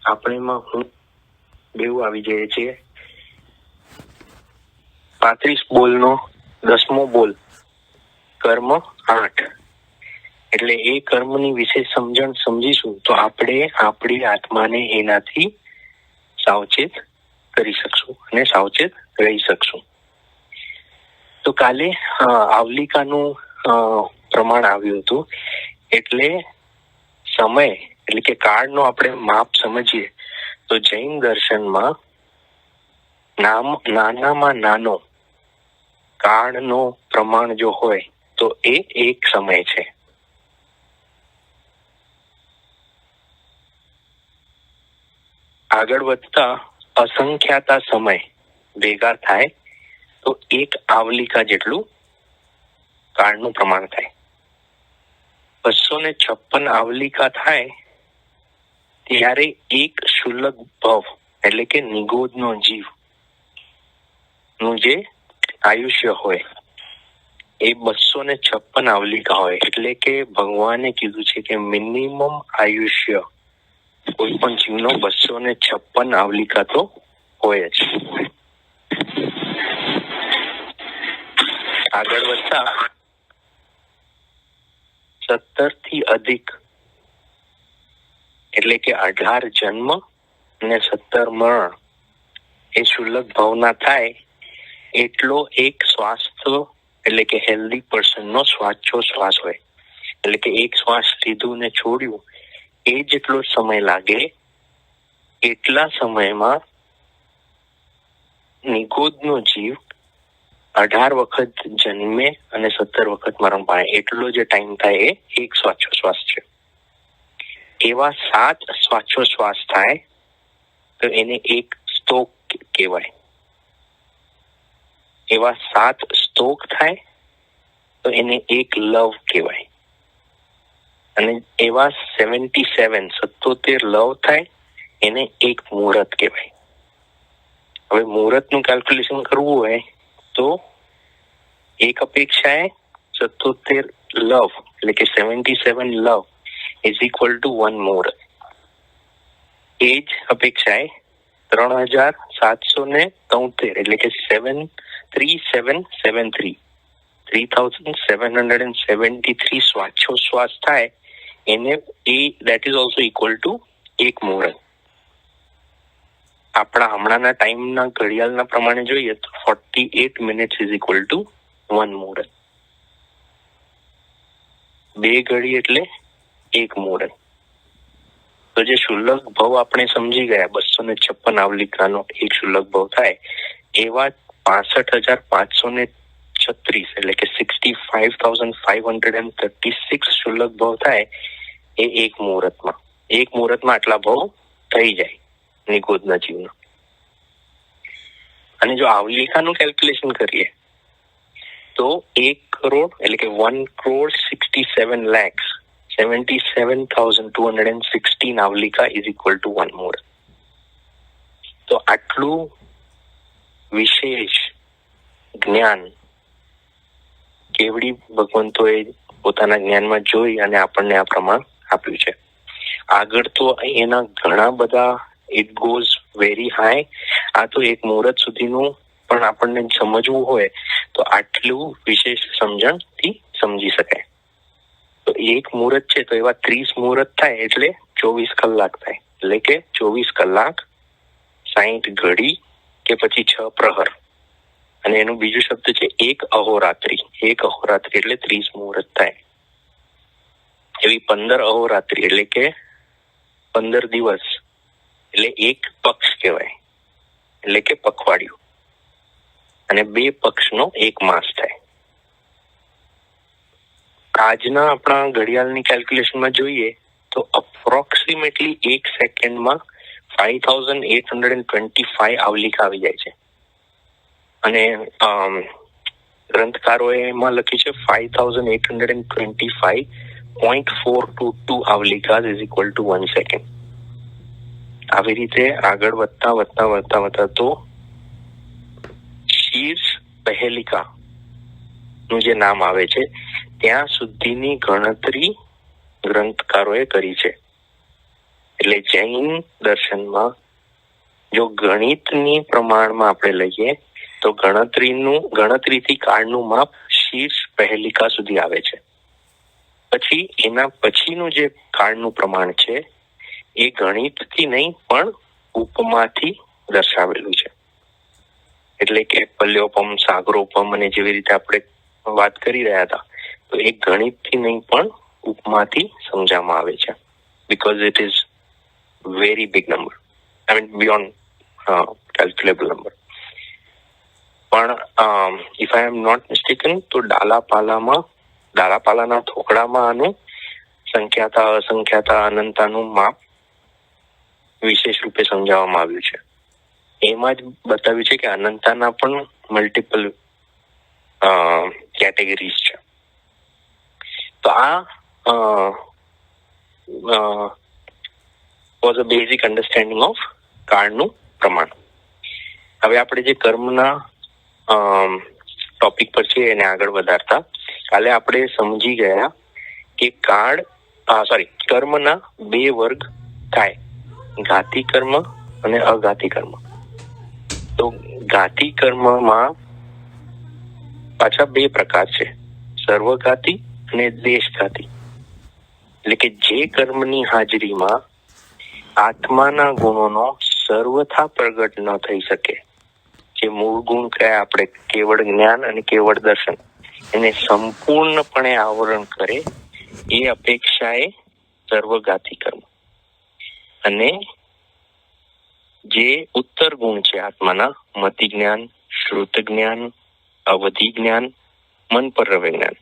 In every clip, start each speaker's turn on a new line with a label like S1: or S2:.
S1: આપણેમાં હું બેઉ આવી જાય છે. 35 બોલનો 10મો બોલ કર્મ 8. એટલે એ કર્મની વિશેષ સમજણ સમજીશું તો આપણે આપણી આત્માને એનાથી સાવચેત કરી શકશું અને સાવચેત રહી શકશું. તો કાલે આવલિકાનું પ્રમાણ આવ્યું હતું. એટલે સમય એટલે કે કાળનો આપણે માપ સમજીએ તો જૈન દર્શનમાં નાનામાં નાનો કાળનો પ્રમાણ જો હોય તો એ એક સમય છે. આગળ વધતા અસંખ્યાતા સમય ભેગા થાય તો એક આવલિકા જેટલું કાળનું પ્રમાણ થાય. 256 આવલિકા થાય ત્યારે એક શુલ્લક ભવ એટલે કે નિગોદનો જીવ નું જે આયુષ્ય હોય એ 256 આવલિકા હોય. એટલે કે ભગવાને કીધું છે કે મિનિમમ આયુષ્ય કોઈ પણ જીવનો 256 આવલિકા તો હોય જ. આગળ વધતા 17 થી અધિક એટલે કે 18 જન્મ અને 17 મરણ એ શુલ્લક ભાવના થાય એટલો એક સ્વાસ્થ્ય એટલે કે હેલ્ધી પર્સન નો શ્વાસોશ્વાસ હોય. એટલે કે એક શ્વાસ લીધું ને છોડ્યું એ જેટલો સમય લાગે એટલા સમયમાં નિગોદનો જીવ 18 વખત જન્મે અને 17 વખત મરણ પામે એટલો જે ટાઈમ થાય એ એક શ્વાસોશ્વાસ છે. એવા 7 શ્વાસોશ્વાસ થાય તો એને એક સ્તોક કહેવાય. એવા 7 સ્તોક થાય તો એને એક લવ કહેવાય. અને એવા 77 લવ થાય એને એક મુહૂર્ત કહેવાય. હવે મુહૂર્તનું કેલ્ક્યુલેશન કરવું હોય તો એક અપેક્ષાએ 77 લવ એટલે કે 77 લવ ઇઝ ઇક્વલ ટુ 1 મુહૂર્ત. એ જ અપેક્ષાએ 3773 એટલે કે 3773 શ્વાસોશ્વાસ થાય એને એ that is also equal to એક મુહૂર્ત. આપણા હમણાંના ટાઈમના ઘડિયાળના પ્રમાણે જોઈએ તો 48 મિનિટ્સ ઇઝ ઇક્વલ ટુ 1 મુહૂર્ત. 2 ઘડી એટલે એક મુહૂર્ત. તો જે શુલ્લક ભાવ આપણે સમજી ગયા 256 આવલિકાનો એક શુલ્લક ભાવ થાય એવા 65,536 એટલે કે 65,536 શુલ્લક ભાવ થાય એ એક મુહૂર્તમાં આટલા ભાવ થઈ જાય નિગોદના જીવનો. અને જો આવલિકાનું કેલ્ક્યુલેશન કરીએ તો 1 કરોડ એટલે કે 1,67,77,216 આવલિકા ઇઝ ઇક્વલ ટુ 1 મુહૂર્ત. તો આટલું વિશેષ જ્ઞાન કેવડી ભગવંતોએ પોતાના જ્ઞાનમાં જોઈ અને આપણને આ પ્રમાણ આપ્યું છે. આગળ તો એના ઘણા બધા ઇટ ગોઝ વેરી હાઈ. આ તો એક મુહૂર્ત સુધીનું પણ આપણને સમજવું હોય તો આટલું વિશેષ સમજણથી સમજી શકાય. તો એક મુહૂર્ત છે તો એવા 30 મુહૂર્ત થાય એટલે 24 કલાક થાય. એટલે કે 24 કલાક 60 ઘડી કે પછી 6 પ્રહર. અને એનું બીજું શબ્દ છે એક અહોરાત્રી. એક અહોરાત્રી એટલે 30 મુહૂર્ત થાય. એવી 15 અહોરાત્રી એટલે કે 15 દિવસ એટલે એક પક્ષ કહેવાય એટલે કે પખવાડિયું. અને 2 પક્ષનો એક માસ થાય. આજના આપણા ઘડિયાળની કેલ્ક્યુલેશનમાં જોઈએ તો અપ્રોક્સિમેટલી 1 સેકન્ડમાં 5,825 આવલિકા આવી જાય છે. અને ગ્રંથકારોએ એમાં લખ્યું છે 5,825.422 આવલિકા ઇઝ ઇક્વલ ટુ 1 સેકન્ડ. આવી રીતે આગળ વધતા તો શીર્ષ પહેલિકા નું જે નામ આવે છે ત્યાં સુધીની ગણતરી ગ્રંથકારોએ કરી છે. એટલે જૈન દર્શનમાં જો ગણિતની પ્રમાણમાં આપણે લઈએ તો ગણતરીથી કાળનું માપ શીર્ષ પહેલિકા સુધી આવે છે. પછી એના પછીનું જે કાળનું પ્રમાણ છે એ ગણિતથી નહીં પણ ઉપમાથી દર્શાવેલું છે. એટલે કે પલ્યોપમ, સાગરોપમ અને જેવી રીતે આપણે વાત કરી રહ્યા હતા, તો એ ગણિતથી નહીં પણ ઉપમાથી સમજાવવામાં આવે છે. Because it is very big number, I mean beyond calculable number. પણ if I am not mistaken તો ડાલાપાલાના થોકડામાં આનું સંખ્યાતા, અસંખ્યાતા, અનંતાનું માપ વિશેષ રૂપે સમજાવવામાં આવ્યું છે. એમાં જ બતાવ્યું છે કે અનંતાના પણ મલ્ટિપલ કેટેગરીઝ છે. તો આ was a basic understanding of કાળનું પ્રમાણ. હવે આપણે જે કર્મના ટોપિક પર છે એને આગળ વધારતા કાલે આપણે સમજી ગયા કે કર્મના બે વર્ગ થાય, ઘાતી કર્મ અને અઘાતી કર્મ. તો ઘાતી કર્મમાં પાછા બે પ્રકાર છે, સર્વઘાતી અને દેશઘાતી. એટલે કે જે કર્મની હાજરીમાં આત્માના ગુણોનો સર્વથા પ્રગટ ન થઈ શકે, જે મૂળ ગુણ કયા આપણે કેવળ જ્ઞાન અને કેવળ દર્શન એને સંપૂર્ણપણે આવરણ કરે, એ અપેક્ષાએ સર્વઘાતી કર્મ. અને જે ઉત્તર ગુણ છે આત્માના, મતિ જ્ઞાન, શ્રુત જ્ઞાન, અવધિ જ્ઞાન, મન પરરવ્ય જ્ઞાન,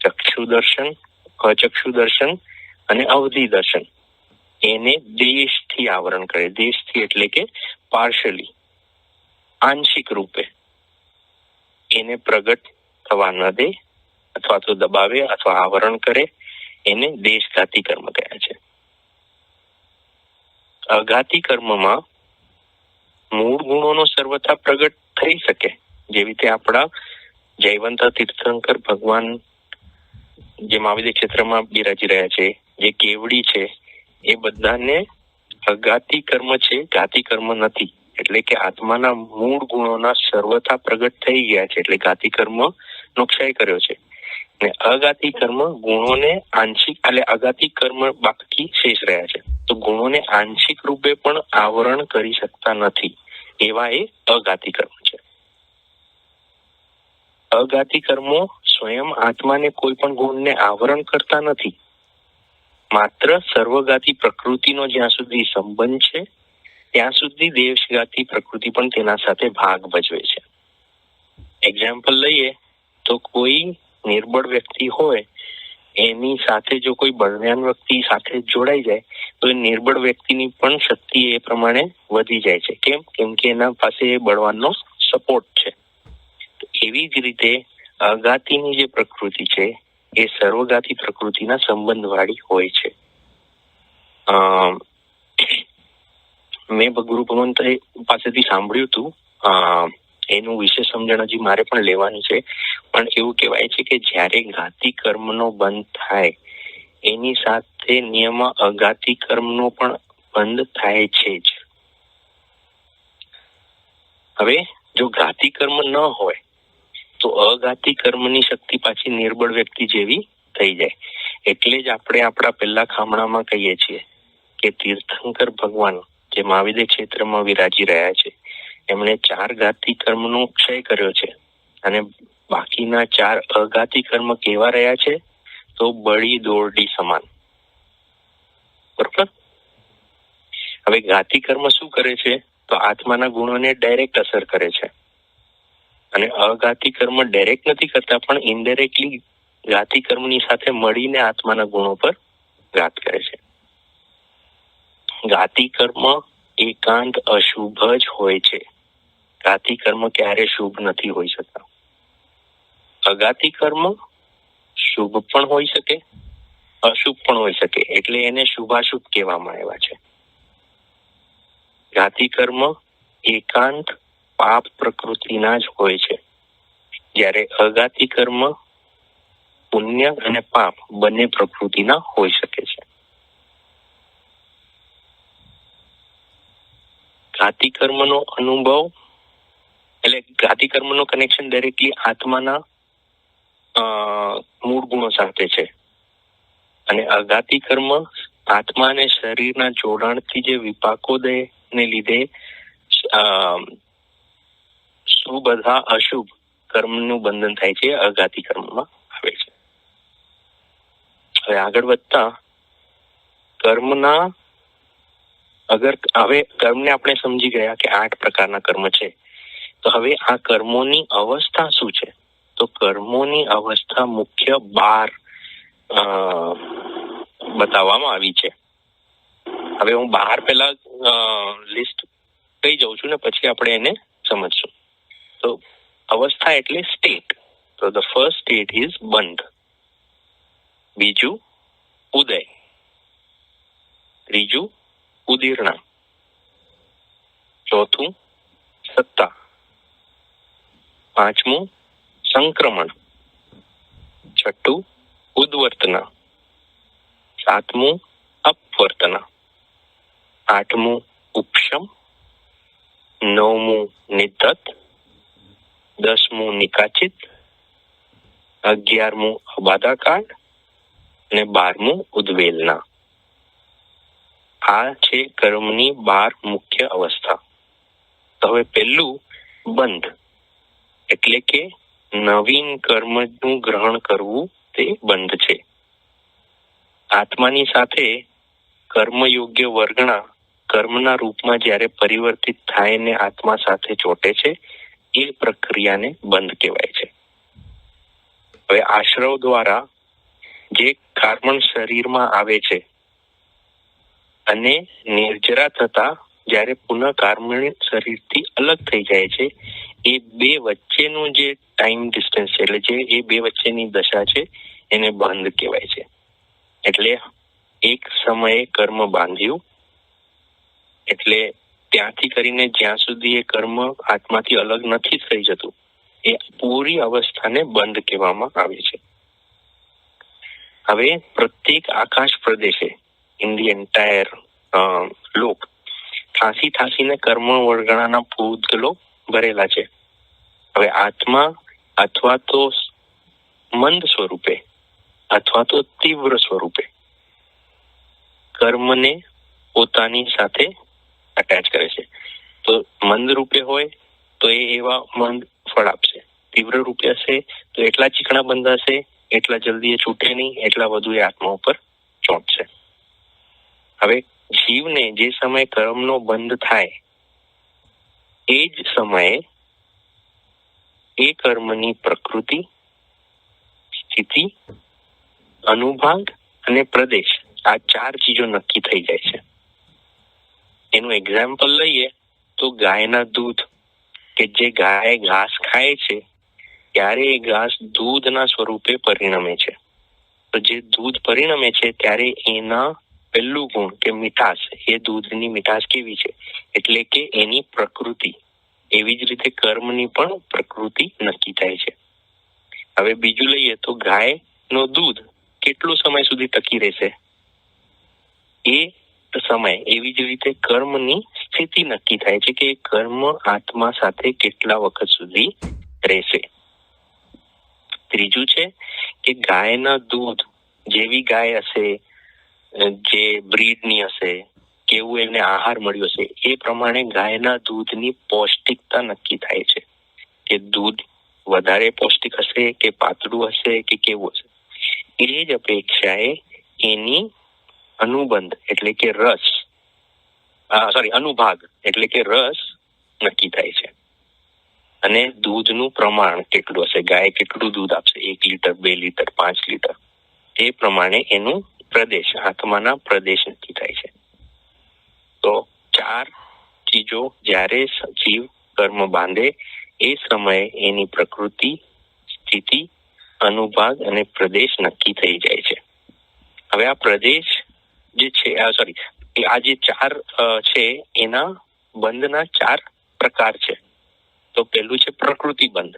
S1: ચક્ષુ દર્શન, અચક્ષુ દર્શન અને અવધિ દર્શન, એને દેશથી આવરણ કરે. દેશથી એટલે કે પાર્શલી, આંશિક રૂપે એને પ્રગટ થવા ન દે, અથવા તો દબાવે અથવા આવરણ કરે, એને દેશઘાતી કર્મ કહે છે. અઘાતી કર્મમાં મૂળ ગુણોનો સર્વથા પ્રગટ થઈ શકે, જેવી રીતે આપણા જયવંત તીર્થંકર ભગવાન જે મહાવિદ્ય ક્ષેત્રમાં બિરાજી રહ્યા છે, જે કેવડી છે, એ બધાને અઘાતી કર્મ છે, ઘાતી કર્મ નથી. એટલે કે આત્માના મૂળ ગુણોના સર્વથા પ્રગટ થઈ ગયા છે, એટલે ઘાતી કર્મ નો ક્ષય કર્યો છે. અને અઘાતી કર્મ ગુણોને આંશિક, એટલે અઘાતી કર્મ બાકી શેષ રહ્યા છે, તો ગુણોને આંશિક રૂપે પણ આવરણ કરી શકતા નથી, એવા એ અઘાતી કર્મ છે. અઘાતી કર્મો સ્વયં આત્માને કોઈ પણ ગુણને આવરણ કરતા નથી, માત્ર સર્વઘાતી પ્રકૃતિનો જ્યાં સુધી સંબંધ છે ત્યાં સુધી દેશઘાતી પ્રકૃતિ પણ તેના સાથે ભાગ ભજવે છે. એક્ઝામ્પલ લઈએ તો કોઈ નિર્બળ વ્યક્તિ હોય, એની સાથે જો કોઈ બળવાન વ્યક્તિ સાથે જોડાઈ જાય તો એ નિર્બળ વ્યક્તિની પણ શક્તિ એ પ્રમાણે વધી જાય છે. કેમ કે એના પાસે એ બળવાનનો સપોર્ટ છે. એવી જ રીતે અઘાતીની જે પ્રકૃતિ છે એ સર્વઘાતી પ્રકૃતિના સંબંધ વાળી હોય છે. મેં ગુરુ ભગવંત પાસેથી સાંભળ્યું હતું, એનું વિશેષ સમજણ હજી મારે પણ લેવાની છે. પણ એવું કહેવાય છે કે જ્યારે ઘાતી કર્મનો બંધ થાય એની સાથે નિયમ અઘાતી કર્મનો પણ બંધ થાય છે જ. હવે જો ઘાતી કર્મ ન હોય તો અઘાતી કર્મની શક્તિ પાછી નિર્બળ વ્યક્તિ જેવી થઈ જાય. એટલે જ આપણે આપણા પહેલા ખામણામાં કહીએ છીએ કે તીર્થંકર ભગવાન જે મહાવિદ્ય ક્ષેત્રમાં વિરાજી રહ્યા છે, એમણે 4 ઘાતી કર્મનો ક્ષય કર્યો છે, અને બાકીના 4 અઘાતી કર્મ કેવા રહ્યા છે? તો બળી દોરડી સમાન. બરોબર. હવે ઘાતી કર્મ શું કરે છે? તો આત્માના ગુણોને ડાયરેક્ટ અસર કરે છે, અને અઘાતી કર્મ ડાયરેક્ટ નથી કરતા, પણ ઇનડાયરેક્ટલી ઘાતી કર્મની સાથે મળીને આત્માના ગુણો પર ઘાત કરે છે. ઘાતી કર્મ એકાંત અશુભ જ હોય છે. ઘાતી કર્મ ક્યારે શુભ નથી હોઈ શકતા. અઘાતી કર્મ શુભ પણ હોઈ શકે, અશુભ પણ હોઈ શકે, એટલે એને શુભાશુભ કહેવામાં આવ્યા છે. ઘાતી કર્મ એકાંત પાપ પ્રકૃતિના જ હોય છે, જ્યારે અઘાતી કર્મ પુણ્ય અને પાપ બંને પ્રકૃતિના હોઈ શકે છે. ઘાતી કર્મનો અનુભવ એટલે ઘાતી કર્મનો કનેક્શન ડાયરેક્ટલી આત્માના મૂળ ગુણો સાથે છે, અને અઘાતી કર્મ આત્મા અને શરીરના જોડાણથી જે વિપાકોદયને લીધે શુભ અથવા અશુભ કર્મનું બંધન થાય છે, અઘાતી કર્મમાં આવે છે. હવે આગળ વધતા હવે કર્મને આપણે સમજી ગયા કે 8 પ્રકારના કર્મ છે. તો હવે આ કર્મોની અવસ્થા શું છે? તો કર્મોની અવસ્થા મુખ્ય 12 બતાવવામાં આવી છે. હવે હું 12 પહેલા લિસ્ટ કહી જાઉં છું ને પછી આપણે એને સમજશું. તો અવસ્થા એટલે સ્ટેટ. તો ધ ફર્સ્ટ સ્ટેટ ઇઝ બંધ, બીજું ઉદય, ત્રીજું ઉદીર્ણા, ચોથું સત્તા, પાંચમું સંક્રમણ, છઠ્ઠું ઉદ્વર્તના, સાતમું અપવર્તના, આઠમું ઉપશમ, નવમું નિદત, 10મું નિકાચિત, 11મું અબાધાકાંડ અને 12મું ઉદ્વેલના. આ છે કર્મની 12 મુખ્ય અવસ્થા. તો હવે પહેલું બંધ એટલે કે નવીન કર્મનું ગ્રહણ કરવું તે બંધ છે. આત્માની સાથે કર્મયોગ્ય વર્ગણા કર્મના રૂપમાં જ્યારે પરિવર્તિત થાય ને આત્મા સાથે ચોટે છે એ પ્રક્રિયાને બંધ કહેવાય છે. હવે આશ્રવ દ્વારા જે કાર્બન શરીરમાં આવે છે અને નિર્જરા થતા જ્યારે પુનઃ કાર્બન શરીરથી અલગ થઈ જાય છે, એ બે વચ્ચેનું જે ટાઈમ ડિસ્ટન્સ છે, એટલે જે એ બે વચ્ચેની દશા છે એને બંધ કહેવાય છે. એટલે એક સમયે કર્મ બાંધ્યું એટલે ત્યાંથી કરીને જ્યાં સુધી એ કર્મ આત્માથી અલગ નથી થઈ જતું એ પૂરી અવસ્થાને બંધ કહેવામાં આવે છે. હવે પ્રત્યેક આકાશ પ્રદેશે ઇન ધી એન્ટાયર લોક થાસીને કર્મ વર્ગણાના ભૂતગલો ભરેલા છે. હવે આત્મા અથવા તો મંદ સ્વરૂપે અથવા તો તીવ્ર સ્વરૂપે કર્મને પોતાની સાથે અટેચ કરે છે. તો મંદ રૂપે હોય તો એ એવા મંદ ફળ આપશે, તીવ્ર રૂપે હશે તો એટલા ચીકણા બંધાશે, એટલા જલ્દી એ છૂટે નહીં, એટલા વધુ એ આત્મા ઉપર ચોંટશે. હવે જીવને જે સમયે કર્મનો બંધ થાય એ જ સમયે એ કર્મની પ્રકૃતિ, સ્થિતિ, અનુભાગ અને પ્રદેશ આ 4 ચીજો નક્કી થઈ જાય છે. એનું એક્ઝામ્પલ લઈએ તો ગાયના દૂધ, કે જે ગાય ઘાસ ખાય છે ત્યારે એ ઘાસ દૂધના સ્વરૂપે પરિણમે છે. તો જે દૂધ પરિણમે છે ત્યારે એના પહેલું ગુણ કે મીઠાશ, એ દૂધની મીઠાશ કેવી છે એટલે કે એની પ્રકૃતિ. એવી જ રીતે કર્મની પણ પ્રકૃતિ નક્કી થાય છે. હવે બીજું લઈએ તો ગાયનો દૂધ કેટલો સમય સુધી ટકી રહેશે એ સમય. એવી જ રીતે કર્મની સ્થિતિ નક્કી થાય છે કે કર્મ આત્મા સાથે કેટલા વખત સુધી રહેશે. ત્રીજું છે કે ગાયના દૂધ જેવી ગાય હશે, જે બ્રીડની હશે, કેવું એને આહાર મળ્યો છે એ પ્રમાણે ગાયના દૂધની પૌષ્ટિકતા નક્કી થાય છે કે દૂધ વધારે પૌષ્ટિક હશે કે પાતળું હશે કે કેવું હશે. એ જ અપેક્ષાએ એની અનુબંધ એટલે કે રસ અનુભાગ એટલે કે રસ નક્કી થાય છે. અને દૂધનું પ્રમાણ કેટલું હશે, ગાય કેટલું દૂધ આપશે, 1 લીટર, 2 લીટર, 5 લીટર, એ પ્રમાણે એનું પ્રદેશ, આત્માના પ્રદેશ નક્કી થાય છે. તો 4 ચીજો જ્યારે જીવ કર્મ બાંધે એ સમયે એની પ્રકૃતિ, સ્થિતિ, અનુભાગ અને પ્રદેશ નક્કી થઈ જાય છે. હવે આ પ્રદેશ જે છે આ જે 4 છે એના બંધના 4 પ્રકાર છે. તો પહેલું છે પ્રકૃતિ બંધ.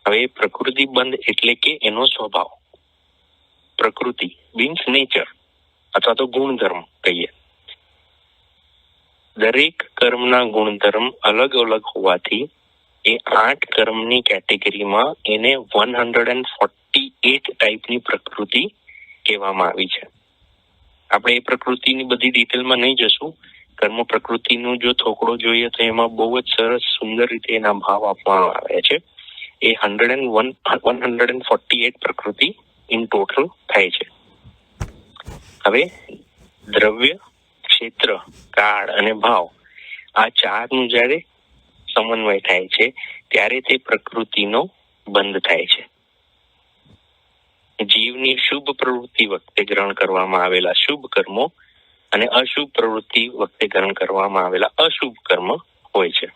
S1: હવે પ્રકૃતિ બંધ એટલે કે એનો સ્વભાવ. પ્રકૃતિ મીન્સ નેચર અથવા તો ગુણધર્મ કહીએ. દરેક કર્મના ગુણધર્મ અલગ અલગ હોવાથી એ 8 કર્મની કેટેગરીમાં એને 148 ટાઈપની પ્રકૃતિ કહેવામાં આવી છે. આપણે એ પ્રકૃતિની બધી ડિટેલમાં નહીં જશું. કર્મ પ્રકૃતિનું જો થોકડો જોઈએ તો એમાં બહુ જ સરસ સુંદર રીતે એના ભાવ આપવામાં આવ્યા છે. એ 148 પ્રકૃતિ ઇન ટોટલ થાય છે. હવે દ્રવ્ય, ક્ષેત્ર, કાળ અને ભાવ આ ચારનું જ્યારે સમન્વય થાય છે ત્યારે તે પ્રકૃતિનો બંધ થાય છે. જીવની શુભ પ્રવૃત્તિ વખતે ગ્રહણ કરવામાં આવેલા શુભ કર્મો અને અશુભ પ્રવૃત્તિ વખતે ગ્રહણ કરવામાં આવેલા અશુભ કર્મ હોય છે.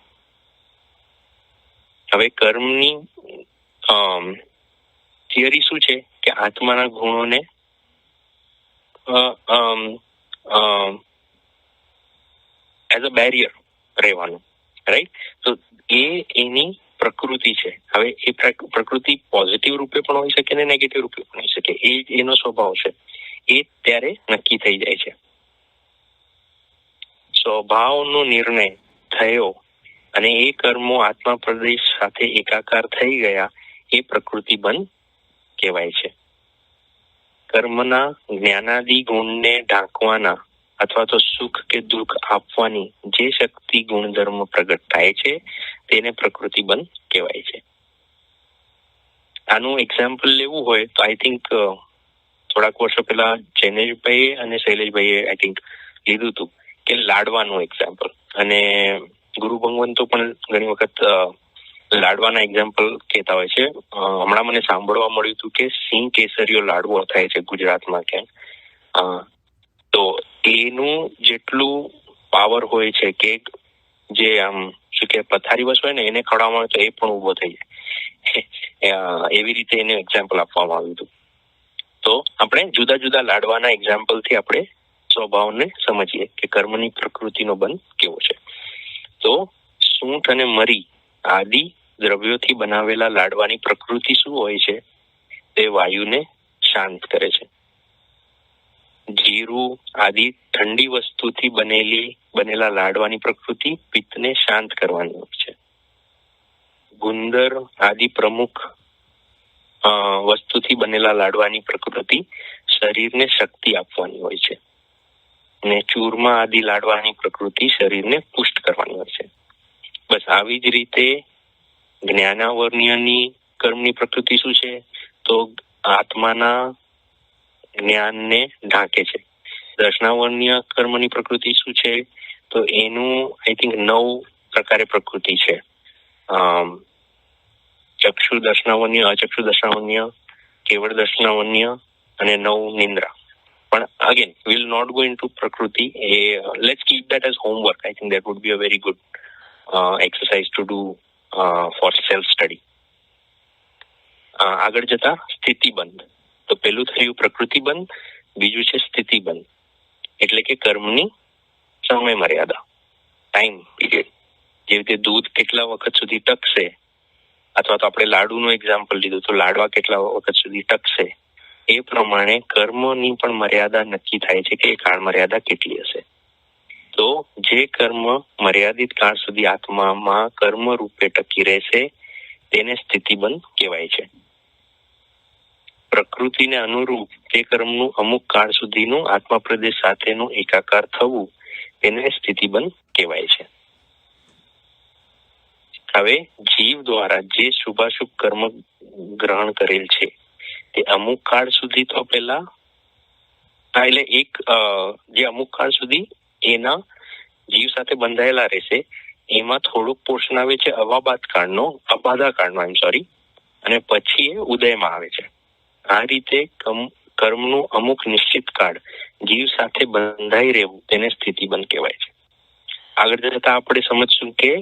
S1: હવે કર્મની થિયરી શું છે કે આત્માના ગુણોને એઝ અ બેરિયર રહેવાનું, રાઈટ? તો એની પ્રકૃતિ છે. હવે એ પ્રકૃતિ પોઝિટિવ રૂપે પણ હોઈ શકે ને નેગેટિવ રૂપે પણ હોઈ શકે. એ એનો સ્વભાવ છે. એ ત્યારે નક્કી થઈ જાય છે. સ્વભાવનો નિર્ણય થયો અને એ કર્મો આત્મા પ્રદેશ સાથે એકાકાર થઈ ગયા એ પ્રકૃતિ બંધ કહેવાય છે. કર્મના જ્ઞાનાદિ ગુણને ઢાંકવાના અથવા તો સુખ કે દુઃખ આપવાની જે શક્તિ ગુણધર્મ પ્રગટ થાય છે તેને પ્રકૃતિ બંધ કહેવાય છે. આનું એક્ઝામ્પલ લેવું હોય તો આઈ થિંક થોડાક વર્ષો પહેલા જૈનેશભાઈ અને શૈલેષભાઈએ આઈ થિંક લીધું હતું કે લાડવાનું એક્ઝામ્પલ, અને ગુરુ ભગવંતો પણ ઘણી વખત લાડવાના એક્ઝામ્પલ કહેતા હોય છે. હમણાં મને સાંભળવા મળ્યું હતું કે સિંહ કેસરીયો લાડવો થાય છે ગુજરાતમાં ક્યાંક. તો એનું જેટલું પાવર હોય છે કે જે આમ શું કે પથારી વસ્તુ હોય ને એને ખવડાવવામાં આવે તો એ પણ ઉભો થઈ જાય. એવી રીતે એને એક્ઝામ્પલ આપવામાં આવ્યું હતું. તો આપણે જુદા જુદા લાડવાના એક્ઝામ્પલથી આપણે સ્વભાવને સમજીએ કે કર્મની પ્રકૃતિનો બંધ કેવો છે. તો સૂંઠ અને મરી આદિ દ્રવ્યોથી બનાવેલા લાડવાની પ્રકૃતિ શું હોય છે? તે વાયુને શાંત કરે છે. જીરું આદિ ઠંડી વસ્તુથી બનેલા લાડવાની પ્રકૃતિ પિત્તને શાંત કરવાની હોય છે. ગુંદર આદિ પ્રમુખ વસ્તુથી બનેલા લાડવાની પ્રકૃતિ શરીરને શક્તિ આપવાની હોય છે. ને ચૂરમા આદિ લાડવાની પ્રકૃતિ શરીરને પુષ્ટ કરવાની હોય છે. બસ આવી જ રીતે જ્ઞાનાવર્ણ્યની કર્મની પ્રકૃતિ શું છે? તો આત્માના જ્ઞાનને ઢાંકે છે. દર્શનાવર્ણ્ય કર્મની પ્રકૃતિ શું છે? તો એનું આઈ થિંક 9 પ્રકારે પ્રકૃતિ છે. ચક્ષુ દર્શનાવર્ણ્ય, અચક્ષુ દર્શનાવર્ણ્ય, કેવળ દર્શનાવર્ણ્ય અને 9 નિંદ્રા. પણ again we'll not go into પ્રકૃતિ. Let's keep that as homework. I think that would be a very good exercise to do for self study. આગળ જતા સ્થિતિબંધ. તો પેલું થયું પ્રકૃતિબંધ, બીજું છે સ્થિતિબંધ. એટલે કે કર્મની સમય મર્યાદા, ટાઈમ પીરિયડ. જેવી રીતે દૂધ કેટલા વખત સુધી ટકશે, અથવા તો આપણે લાડુનું એક્ઝામ્પલ લીધું તો લાડવા કેટલા વખત સુધી ટકશે, એ પ્રમાણે કર્મની પણ મર્યાદા નક્કી થાય છે કે એ કાળ મર્યાદા કેટલી હશે. તો જે કર્મ મર્યાદિત કાળ સુધી આત્મામાં કર્મ રૂપે ટકી રહેશે તેને સ્થિતિબંધ કહેવાય છે. પ્રકૃતિને અનુરૂપ તે કર્મનું અમુક કાળ સુધીનું આત્મા પ્રદેશ સાથેનું એકાકાર થવું તેને સ્થિતિબંધ કહેવાય છે. હવે જીવ દ્વારા જે શુભાશુભ કર્મ ગ્રહણ કરેલ છે તે અમુક કાળ સુધી તો પેલા એટલે જે અમુક કાળ સુધી એના જીવ સાથે બંધાયેલા રહેશે, એમાં થોડુંક પોર્શન આવે છે અબાધા કાળનો, અને પછી એ ઉદયમાં આવે છે. આ રીતે કર્મનું અમુક નિશ્ચિત કાળ જીવ સાથે બંધાઈ રહેવું તેને સ્થિતિબંધ કહેવાય છે. આગળ જતા આપણે સમજશું કે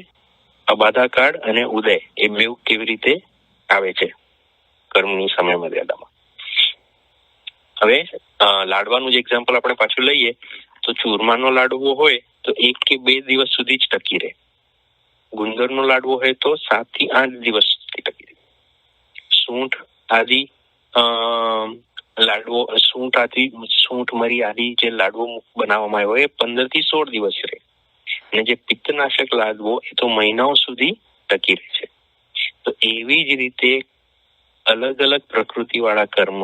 S1: અબાધા કાળ અને ઉદય એ બે કેવી રીતે આવે છે કર્મની સમય મર્યાદામાં. હવે લાડવાનું જ એક્ઝામ્પલ આપણે પાછું લઈએ તો ચૂરમાનો લાડવો હોય તો 1 કે 2 દિવસ સુધી જ ટકી રહે. ગુંદરનો લાડવો હોય તો 7 થી 8 દિવસ સુધી ટકી રહે. સૂંઠ મરી આદિ જે લાડવો બનાવવામાં આવ્યો એ 15 થી 16 દિવસ રહે. અને જે પિત્તનાશક લાદવો એ તો મહિનાઓ સુધી ટકી રહે છે. તો એવી જ રીતે અલગ અલગ પ્રકૃતિવાળા કર્મ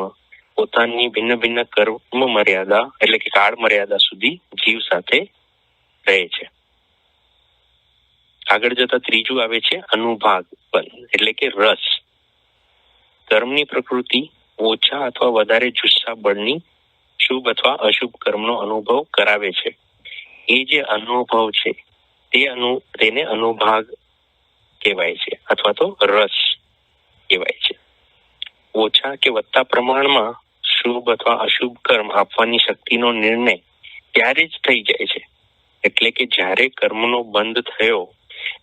S1: પોતાની ભિન્ન ભિન્ન કર્મ મર્યાદા એટલે કે કાળ મર્યાદા સુધી જીવ સાથે રહે છે. આગળ જતા ત્રીજું આવે છે અનુભાગ બંધ એટલે કે રસ. કર્મની પ્રકૃતિ ઓછા અથવા વધારે જુસ્સા બળની શુભ અથવા અશુભ કર્મનો અનુભવ કરાવે છે. એ જે અનુભવ છે તેને અનુભાગ કહેવાય છે અથવા તો રસ કહેવાય છે. ઓછા કે વધતા પ્રમાણમાં શુભ અથવા અશુભ કર્મ આપવાની શક્તિનો નિર્ણય ત્યારે જ થઈ જાય છે. એટલે કે જ્યારે કર્મનો બંધ થયો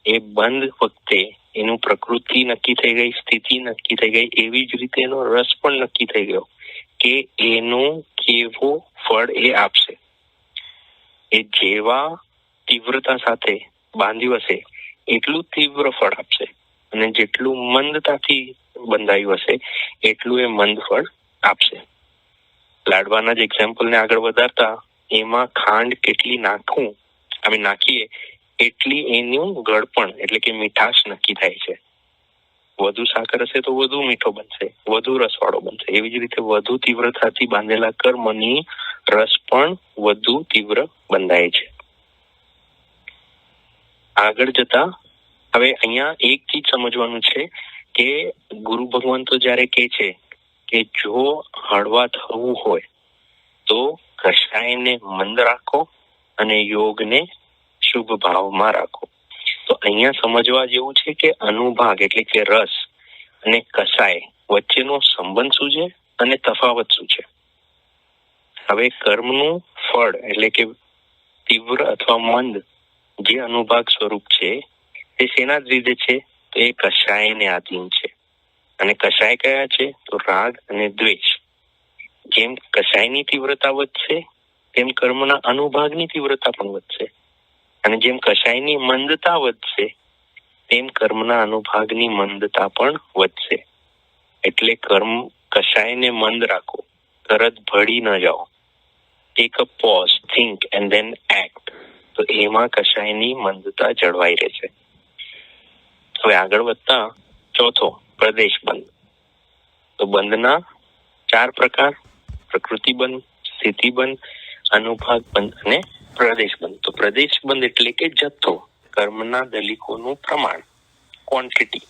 S1: એ બંધ વખતે એનું પ્રકૃતિ નક્કી થઈ ગઈ, સ્થિતિ નક્કી થઈ ગઈ, એવી જ રીતે એનો રસ પણ નક્કી થઈ ગયો કે એનું કેવો ફળ એ આપશે. એ જેવા તીવ્રતા સાથે બાંધ્યું હશે એટલું તીવ્ર ફળ આપશે અને જેટલું મંદતાથી બંધાયું હશે એટલું એ મંદ ફળ આપશે. લાડવાના જ એક્ઝામ્પલને આગળ વધારતા એમાં ખાંડ કેટલી નાખીએ એટલી એનું ગળપણ એટલે કે મીઠાશ નક્કી થાય છે. વધુ સાકર હશે તો વધુ મીઠો બનશે, વધુ રસવાળો બનશે. એવી જ રીતે વધુ તીવ્રતાથી બાંધેલા કર્મની રસ પણ વધુ તીવ્ર બંધાય છે. આગળ જતા હવે અહીંયા એક ચીજ સમજવાનું છે કે ગુરુ ભગવાન તો જ્યારે કહે છે કે જો હળવા થવું હોય તો કષાયને મંદ રાખો અને યોગને શુભ ભાવમાં રાખો. તો અહીંયા સમજવા જેવું છે કે અનુભાગ એટલે કે રસ અને કષાય વચ્ચેનો સંબંધ શું છે અને તફાવત શું છે. હવે કર્મનું ફળ એટલે કે તીવ્ર અથવા મંદ જે અનુભાગ સ્વરૂપ છે તે શેના જ લીધે છે? તો એ કષાયને આધીન છે. અને કષાય કયા છે? તો રાગ અને દ્વેષ. જેમ કષાયની તીવ્રતા વધશે તેમ કર્મના અનુભાગની તીવ્રતા પણ વધશે. અને જેમ કષાયની મંદતા વધશે તેમ કર્મના અનુભાગની મંદતા પણ વધશે. એટલે કષાયને મંદ રાખો, તરત ભળી ન જાઓ. Take a pause, think and then act. તો એમાં કષાયની મંદતા જળવાઈ રહેશે. હવે આગળ વધતા ચોથો પ્રદેશ બંધ. તો બંધના 4 પ્રકાર: પ્રકૃતિ બંધ, સ્થિતિ બંધ, અનુભાગ બંધ અને પ્રદેશ બંધ. તો પ્રદેશ બંધ એટલે કે જથ્થો, કર્મના દલિકોનું પ્રમાણ, ક્વોન્ટિટી.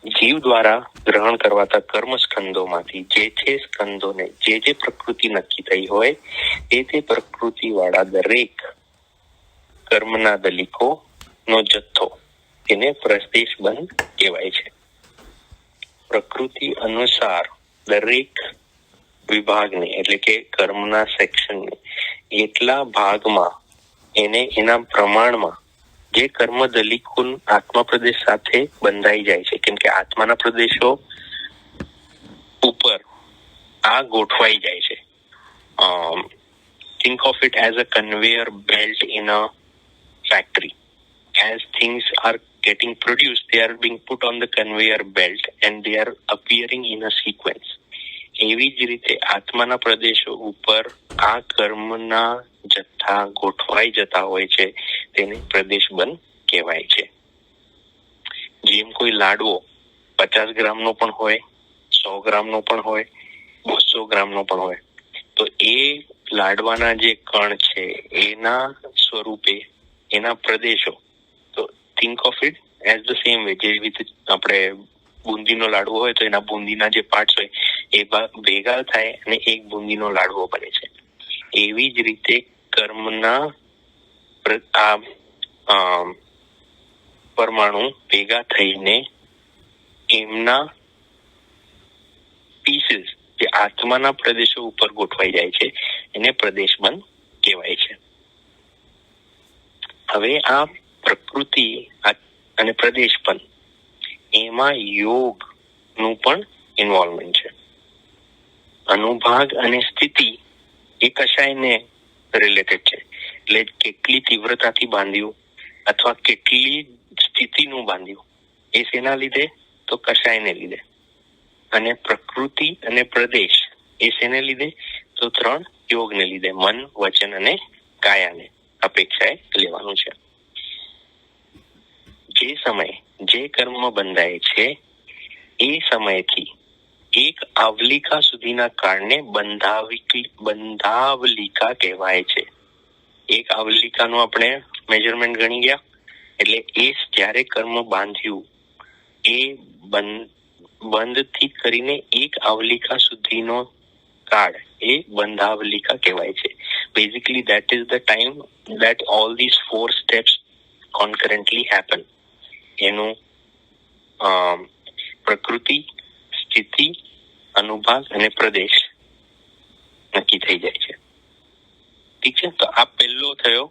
S1: જીવ દ્વારા ગ્રહણ કરવાતા કર્મ સ્કંદોમાંથી જે સ્કંદોને જે પ્રકૃતિ નક્કી થઈ હોય તે પ્રકૃતિ વાળા દરેક કર્મના દલિકો નો જથ્થો તેને પ્રદેશ બંધ કહેવાય છે. પ્રકૃતિ અનુસાર દરેક વિભાગને એટલે કે કર્મના સેક્શનને એટલા ભાગમાં એના પ્રમાણમાં જે કર્મ દલિકો આત્મા પ્રદેશ સાથે બંધાઈ જાય છે. કેમ કે આત્માના પ્રદેશો ઉપર આ ગોઠવાઈ જાય છે. think of it as a conveyor belt in a factory. As things are getting produced, they are being put on the conveyor belt and they are appearing in a sequence. એવી જ રીતે આત્માના પ્રદેશો ઉપર આ કર્મના જથ્થા ગોઠવાઈ જતા હોય છે તેને પ્રદેશ બંધ કહેવાય છે. જેમ કોઈ લાડવો 50 ગ્રામનો પણ હોય, 100 ગ્રામનો પણ હોય, 200 ગ્રામનો પણ હોય, તો એ લાડવાના જે કણ છે એના સ્વરૂપે એના પ્રદેશો, તો think of it as the same way. જેવી રીતે આપણે બુંદીનો લાડવો હોય તો એના બુંદીના જે પાર્ટ્સ હોય એ ભેગા થાય અને એક બુંદીનો લાડવો બને છે. એવી જ રીતે કર્મના પરમાણુ ભેગા થઈને એમના પીસીસ જે આત્માના પ્રદેશો ઉપર ગોઠવાઈ જાય છે એને પ્રદેશ બંધ કહેવાય છે. હવે આ પ્રકૃતિ અને પ્રદેશ બંધ એમાં યોગ નું પણ ઇન્વોલ્વમેન્ટ છે. અનુભાગ અને સ્થિતિ એ કશાયને રિલેટેડ છે. એટલે કેટલી તીવ્રતાથી બાંધ્યું અથવા કેટલી સ્થિતિનું બાંધ્યું એ શેના લીધે? તો કશાયને લીધે. અને પ્રકૃતિ અને પ્રદેશ એ શેને લીધે? તો 3 યોગને લીધે, મન, વચન અને કાયાને. અપેક્ષાએ લેવાનું છે. જે સમયે જે કર્મ બંધાય છે એ સમયથી એક આવલિકા સુધીના કાળને બંધાવલિકા કહેવાય છે. એક આવલિકાનું આપણે મેજરમેન્ટ ગણી ગયા, એટલે એ જ્યારે કર્મ બાંધ્યું એ બંધથી કરીને એક આવલિકા સુધીનો કાળ એ બંધાવલિકા કહેવાય છે. Basically, that is the time that all these 4 steps concurrently happen. એનું પ્રકૃતિ, સ્થિતિ, અનુભાગ અને પ્રદેશ નક્કી થઈ જાય છે. ઠીક છે, તો આ પહેલો થયો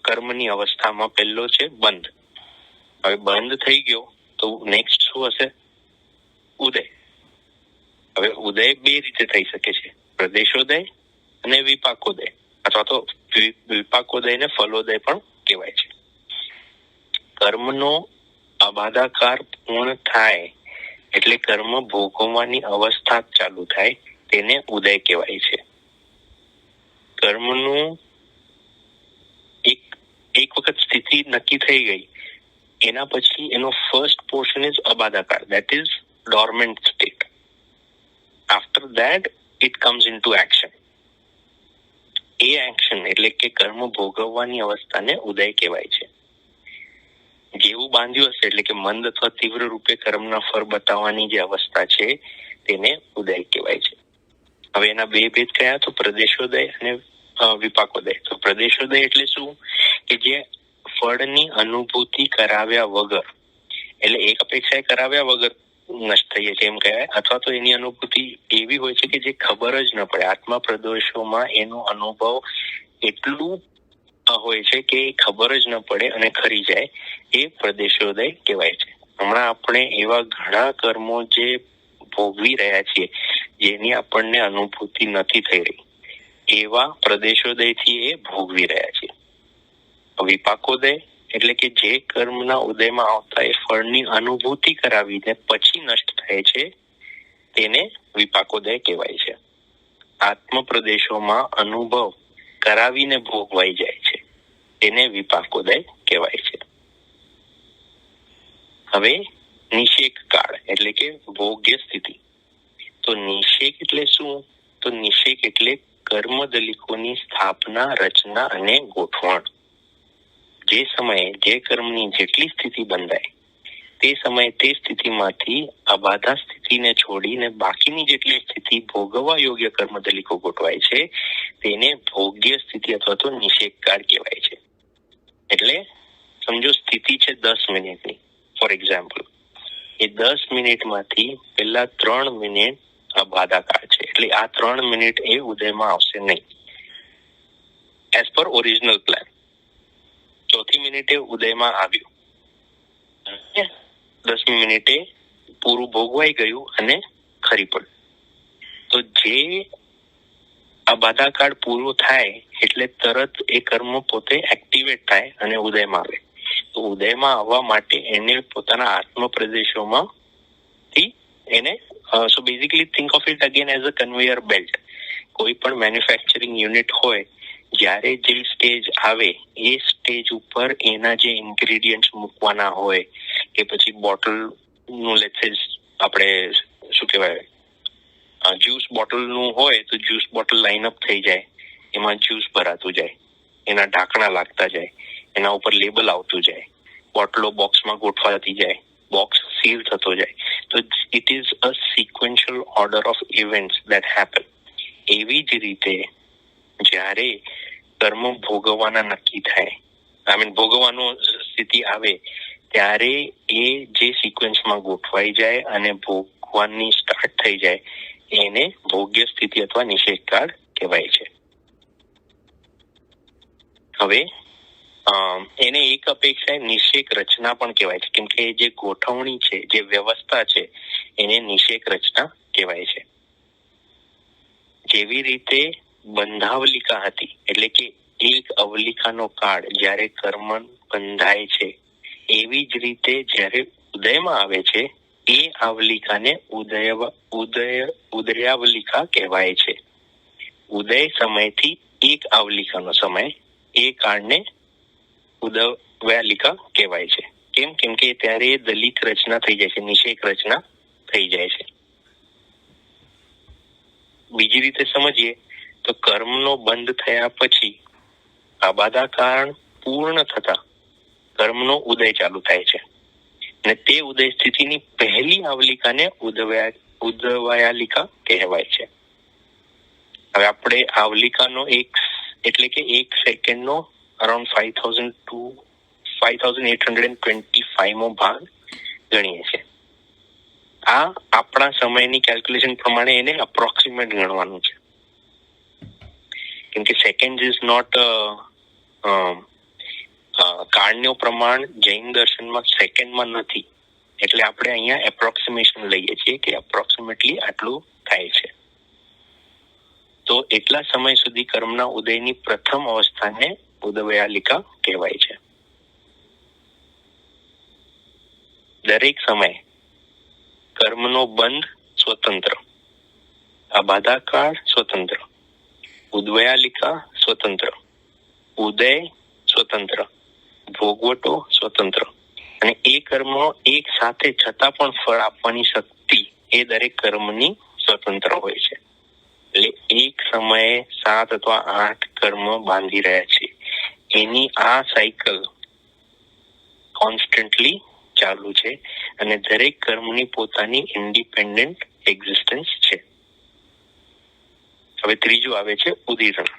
S1: કર્મની અવસ્થામાં પહેલો છે બંધ. હવે બંધ થઈ ગયો તો નેક્સ્ટ શું હશે? ઉદય. હવે ઉદય 2 રીતે થઈ શકે છે, પ્રદેશોદય અને વિપાકોદય, અથવા તો વિપાકોદય ને ફલોદય પણ કહેવાય છે. કર્મનો અબાધાકાર પૂર્ણ થાય એટલે કર્મ ભોગવવાની અવસ્થા ચાલુ થાય, તેને ઉદય કહેવાય છે. કર્મનું એક વખત સ્થિતિ નક્કી થઈ ગઈ, એના પછી એનો ફર્સ્ટ પોર્શન ઇઝ અબાધાકાર, that is dormant state. After that it comes into action. A action એટલે કે કર્મ ભોગવવાની અવસ્થાને ઉદય કહેવાય છે. જેવું બાંધ્યું હશે એટલે કે મંદ અથવા તીવ્ર રૂપે કર્મના ફળ બતાવવાની જે અવસ્થા છે તેને ઉદય કહેવાય છે. હવે એના 2 ભેદ કયા? તો પ્રદેશોદય અને વિપાકોદય. તો પ્રદેશોદય એટલે શું? કે જે ફળની અનુભૂતિ કરાવ્યા વગર, એટલે એક અપેક્ષાએ કરાવ્યા વગર નષ્ટ થઈ જાય છે એમ કહેવાય, અથવા તો એની અનુભૂતિ એવી હોય છે કે જે ખબર જ ન પડે. આત્મા પ્રદોષોમાં એનો અનુભવ એટલું હોય છે કે ખબર જ ન પડે અને ખરી જાય, એ પ્રદેશોદય કહેવાય છે. હમણાં આપણે એવા ઘણા કર્મો જે ભોગવી રહ્યા છીએ જેની આપણને અનુભૂતિ નથી થઈ રહી, એવા પ્રદેશોદયથી એ ભોગવી રહ્યા છીએ. વિપાકોદય એટલે કે જે કર્મના ઉદયમાં આવતા એ ફળની અનુભૂતિ કરાવીને પછી નષ્ટ થાય છે તેને વિપાકોદય કહેવાય છે. આત્મ પ્રદેશોમાં અનુભવ કરાવીને ભોગવાઈ જાય છે તેને વિપાકોદય કહેવાય છે. હવે નિષેક કાળ એટલે કે ભોગ્ય સ્થિતિ. તો નિષેક એટલે શું? તો નિષેક એટલે કર્મદલિકોની સ્થાપના, રચના અને ગોઠવણ. જે સમયે જે કર્મની જેટલી સ્થિતિ બંધાય તે સમયે તે સ્થિતિમાંથી અબાધા સ્થિતિને છોડીને બાકીની જેટલી સ્થિતિ ભોગવવા યોગ્ય કર્મદલિકો ગોઠવાય છે તેને ભોગ્ય સ્થિતિ અથવા તો નિષેક કાળ કહેવાય છે. એટલે સમજો સ્થિતિ છે 10 મિનિટની, ફોર એક્ઝામ્પલ, એ 10 મિનિટમાંથી પહેલા 3 મિનિટ અબાધા કાળ છે, એટલે આ 3 મિનિટ એ ઉદયમાં આવશે નહીં એઝ પર ઓરિજિનલ પ્લાન. ચોથી મિનિટે ઉદયમાં આવ્યું, 10મી મિનિટે પૂરું ભોગવાઈ ગયું અને ખરી પડ્યું. તો જે અબાધા કાળ પૂરો થાય એટલે તરત એ કર્મ પોતે એક્ટિવેટ થાય અને ઉદયમાં આવે. તો ઉદયમાં આવવા માટે એને પોતાના આત્મ પ્રદેશોમાંથી એને so basically think of it again as a conveyor belt. કોઈ પણ મેન્યુફેક્ચરિંગ યુનિટ હોય, જ્યારે જે સ્ટેજ આવે એ સ્ટેજ ઉપર એના જે ઇન્ગ્રેડિયન્ટ્સ મૂકવાના હોય કે પછી બોટલ નું લેટ્સ આપણે શું કહેવાય જ્યુસ બોટલનું હોય તો જ્યુસ બોટલ લાઇનઅપ થઈ જાય, એમાં જ્યુસ ભરાતું જાય, એના ઢાંકણા લાગતા જાય, એના ઉપર લેબલ આવતું જાય, બોટલો બોક્સમાં ગોઠવાતી જાય, બોક્સ સીલ થતો જાય. તો it is a sequential order of events that happen. એવી જ રીતે જ્યારે કર્મ ભોગવવાના નક્કી થાય, ભોગવવાનું સ્થિતિ આવે ત્યારે એ જે સિક્વન્સમાં ગોઠવાઈ જાય અને ભોગવાની સ્ટાર્ટ થઈ જાય એને ભોગ્ય સ્થિતિ અથવા નિષેક કાળ કહેવાય છે. હવે એને એક અપેક્ષાએ નિષેક રચના પણ કહેવાય છે, કેમ કે જે ગોઠવણી છે, જે વ્યવસ્થા છે એને નિષેક રચના કહેવાય છે. જેવી રીતે બંધાવલિકા હતી, એટલે કે એક અવલિકાનો કાળ જ્યારે કર્મ બંધાય છે, એવી જ રીતે જ્યારે ઉદયમાં આવે છે એ આવલિકાને ઉદયાવલિકા કહેવાય છે. ઉદય સમયથી એક આવલિકાનો સમય એ કાળને ઉદવયાલિકા કહેવાય છે. કેમ કે ત્યારે દલિત રચના થઈ જાય છે, નિષેક રચના થઈ જાય છે. બીજી રીતે સમજીએ તો કર્મનો બંધ થયા પછી આબાદાકાળ પૂર્ણ થતા કર્મનો ઉદય ચાલુ થાય છે અને તે ઉદય સ્થિતિની પહેલી આવલિકાને ઉદવયાલિકા કહેવાય છે. હવે આપણે આવલિકાનો એટલે કે 1 સેકન્ડનો અરાઉન્ડ 5825મો ભાગ ગણીએ છીએ. આ આપણા સમયની કેલ્ક્યુલેશન પ્રમાણે એને અપ્રોક્સિમેટ ગણવાનું છે, કેમ કે સેકન્ડ ઇઝ નોટ કાળનું પ્રમાણ જૈન દર્શનમાં સેકન્ડમાં નથી, એટલે આપણે અહીંયા એપ્રોક્સિમેશન લઈએ છીએ કે એપ્રોક્સિમેટલી આટલું થાય છે. તો એટલા સમય સુધી કર્મના ઉદયની પ્રથમ અવસ્થાને ઉદવયાલિકા કહેવાય છે. દરેક સમય કર્મનો બંધ સ્વતંત્ર, આબાદાકાળ સ્વતંત્ર, ઉદવયાલિકા સ્વતંત્ર, ઉદય સ્વતંત્ર, ભોગવટો સ્વતંત્ર અને એ કર્મો એક સાથે છતાં પણ ફળ આપવાની શક્તિ એ દરેક કર્મની સ્વતંત્ર હોય છે. એટલે એક સમયે 7 અથવા 8 કર્મ બાંધી રહ્યા છે, એની આ સાયકલ કોન્સ્ટન્ટલી ચાલુ છે અને દરેક કર્મની પોતાની ઇન્ડિપેન્ડન્ટ એક્ઝિસ્ટન્સ છે. હવે ત્રીજું આવે છે ઉદીરણ.